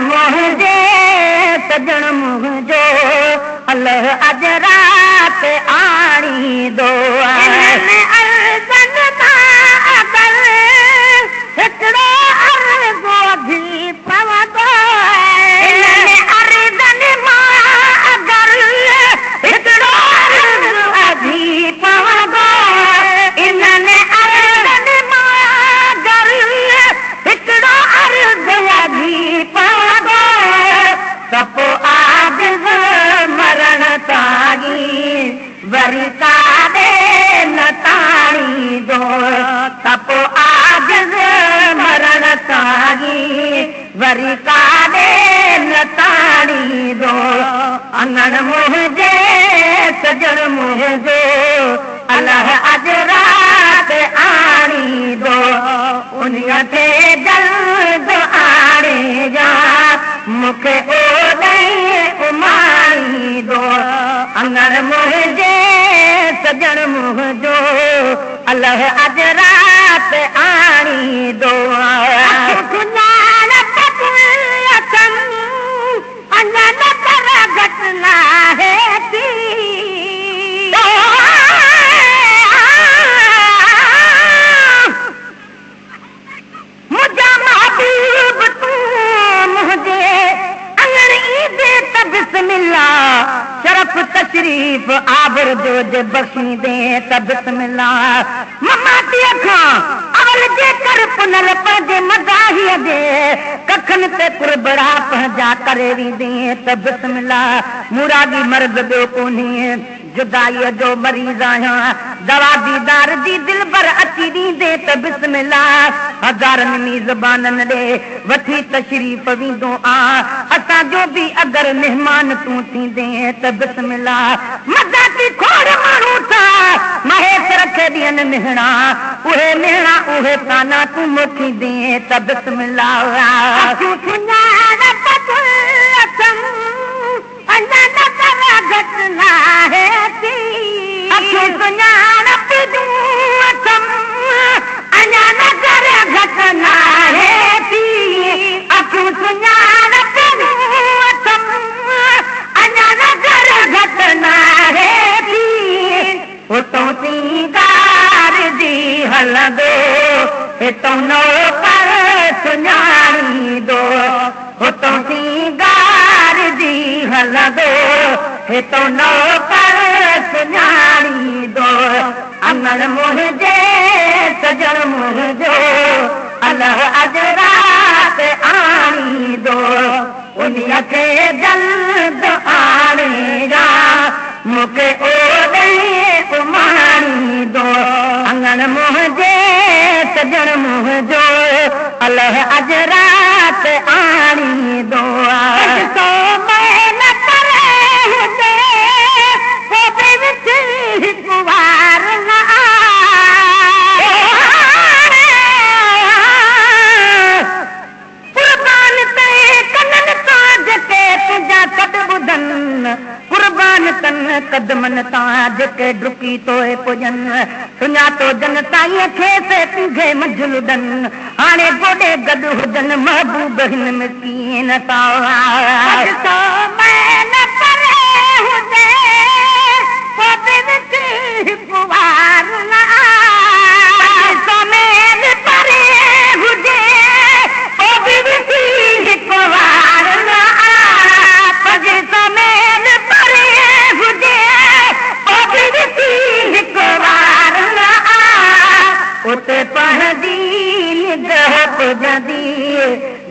मुंहिंजे सजण मुंहिंजो अल्लाह अज रात आणींदो हिकिड़ो अर्ज़ो थी पवंदो अर्ज़न मां अगर हिकिड़ो अर्ज़ो थी पवंदो इन्हनि अर्ज़न मां अगर हिकिड़ो अर्ज़ो थी पवंदो त पोइ आजिज़ मरण ताईं वरी काॾे न ताणींदो त पोइ आजिज़ मरण ताईं वरी काॾे न ताणींदो अङण मुंहिंजे सजण मुंहिंजो अलाह अज रात आणींदो उन्हीअ खे जल्द आणे जा मूंखे ओॾे उमाणींदो अङण मुंहिंजे सजण मुंहिंजो अलाह अज रात आणींदो अञा न कर घटना है थी मुंहिंजा महबूब तूं मुंहिंजे अङण ईंदे त बिस्मिल्लाह शरफ तशरीफ़ आबर जो जे बख़्शींदे त बिस्मिल्लाह ममातीअ खां अवल जेकर पुनल पंहिंजे मदाहीअ जे कखनि ते कुरबड़ा पंहिंजा करे वेंदे त बिस्मिल्लाह मुरादी मर्द ॿियो कोन्हे जुदाईअ जो मरीज़ आहियां दवा दीदार जी दिलबर अची ॾींदे त बिस्मिल्लाह हज़ारनि मीज़बाननि ॾे वठी तशरीफ़ वेंदो असांजो बि अगरि महिमान तूं थींदे त बिस्मिल्लाह मज़ाकी खोड़ माण्हू था महेश रखे ॾियनि मिहणा उहे मिहणा उहे काना तूं मोखींदे त बिस्मिल्लाह घटना है थी सुञाणप अञा न कर घटना है थी अखियूं सुञाणप अञा न कर घटना है थी उतां सींगार जी हलंदो हितां नौकर सुञाणींदो उतां सींगार जी हलंदो हितां नौकर सुञाणींदो अङण मुंहिंजे सजण मुंहिंजो अलाह अज रात आणींदो उन्हीअ खे जल्द आणे जा मूंखे ओॾे उमाणींदो अङण मुंहिंजे सजण मुंहिंजो अलाह अज रात आणींदो कुर्बान तन कदमनि तां जेके डुकी तोए पुॼनि सुञातो जन ताईं खेसि तुंहिंजे मंझलुॾनि हाणे गोॾे गॾु हुजनि महबूब हिन मिसकीन तां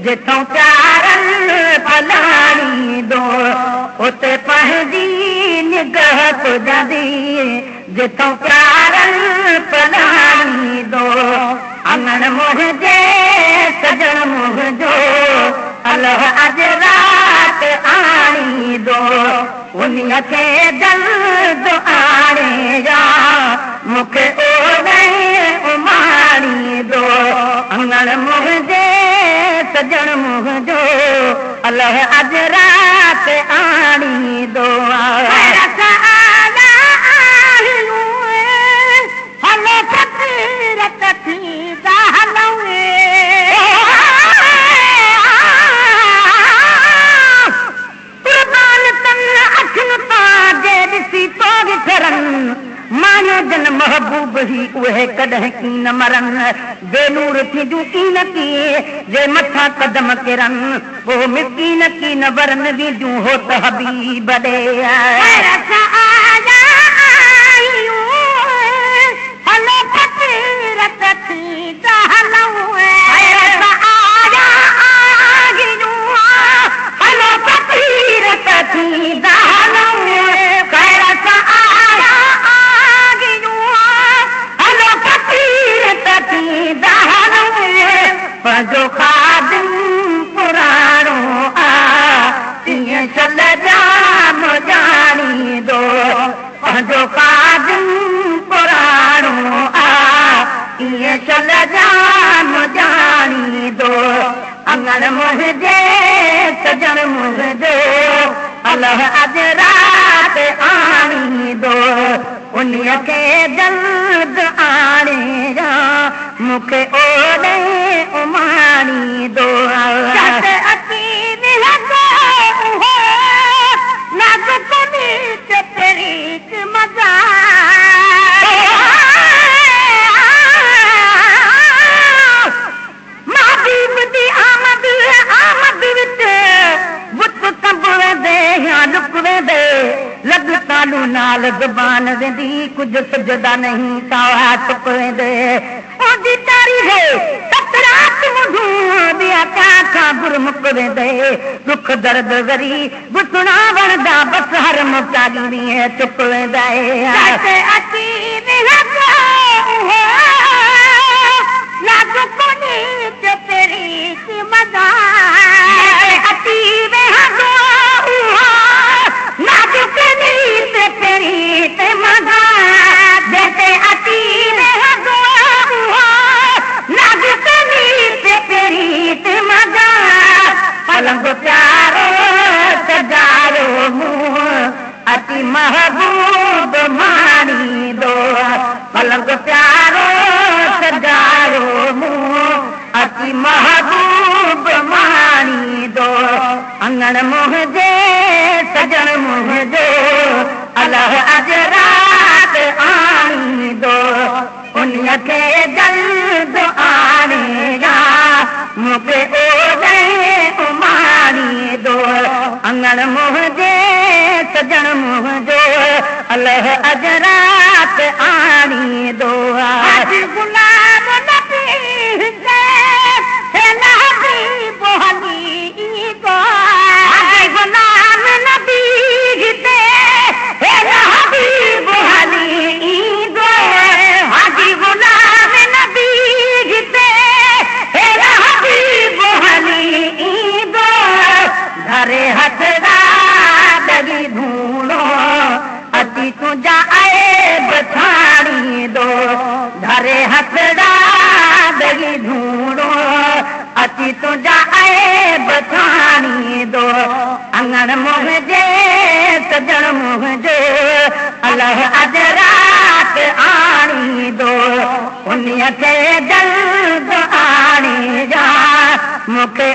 जिथों प्यारन फलाणींदो उते पंहिंजी निगाह पुॼंदी जिथों प्यारन फलाणींदो अङण मुंहिंजे सजण मुंहिंजो अलाह अज रात आणींदो उन्हीअ खे जल्द आणे जा मूंखे ओॾे उमाणींदो अङण मुंहिंजे सजण मुंहिंजो अलाह अज रात आणींदो मायो जन महबूब ही उहे कॾहिं की न मरन बेनूर थी जूं की न की जे मथा कदम किरन वो मिस्कीन की न वरन भी जूं हो त हबीब दे हलो फकीरत थी हलो हलो फकीरत थी जो खादिम पुराणो तीअं चल जाम जानी दो जो खादिम पुराणो तीअं चल जाम जानी दो अंगण मुंहिंजे सजण मुंहिंजो अलाह अज रात आणी दो उन्हीअ खे जल्द आणे जा मूंखे ओॾे उमाणी दो लग तालू नाल ज़बान वेंदी कुझु सुझदा नहीं सावा टुक वेंदे ओदी तारीख़ सतरात मुंडू दिया का गुरमुख वेंदे दुख दर्द वरी बुसणा वणदा बस हर मुकाली में चुप वेंदा जाते अची निहको ना तो कोनी ते तेरी की मजा अची वे हगो ना तो कोनी ते तेरी ते मजा जैसे अची वे हगो ना तो कोनी ते तेरी ते मजा पलंग प्यारो सजारो मुंह अति महबूब मानी दो पलंग प्यारो सजारो मुंह अति महबूब मानी दो अंगण मुंहिंजे सजण मुंहिंजो अलाह अज रात आणी दो उन्हीअ खे जल्द आणेगा मूंखे ओॾे उमाणी दो अंगण मुंहिंजे सजण मुंहिंजो अलाह अज रात आणी दो गुलाम नबी बोहनी गो गुलाम नबी बोहनी गो हाजी गुलाम नबी बोहनी गो घरे हथड़ा दगी धूलो अति तुझा आए बछाड़ी दो घरे हथड़ा दगी धूलो अति तुझा आए बछाड़ी दो अंगण मुंहिंजे सजण मुंहिंजो अलाह अज रात आणी दो उन्हीअ खे जल्द आणे जा मूंखे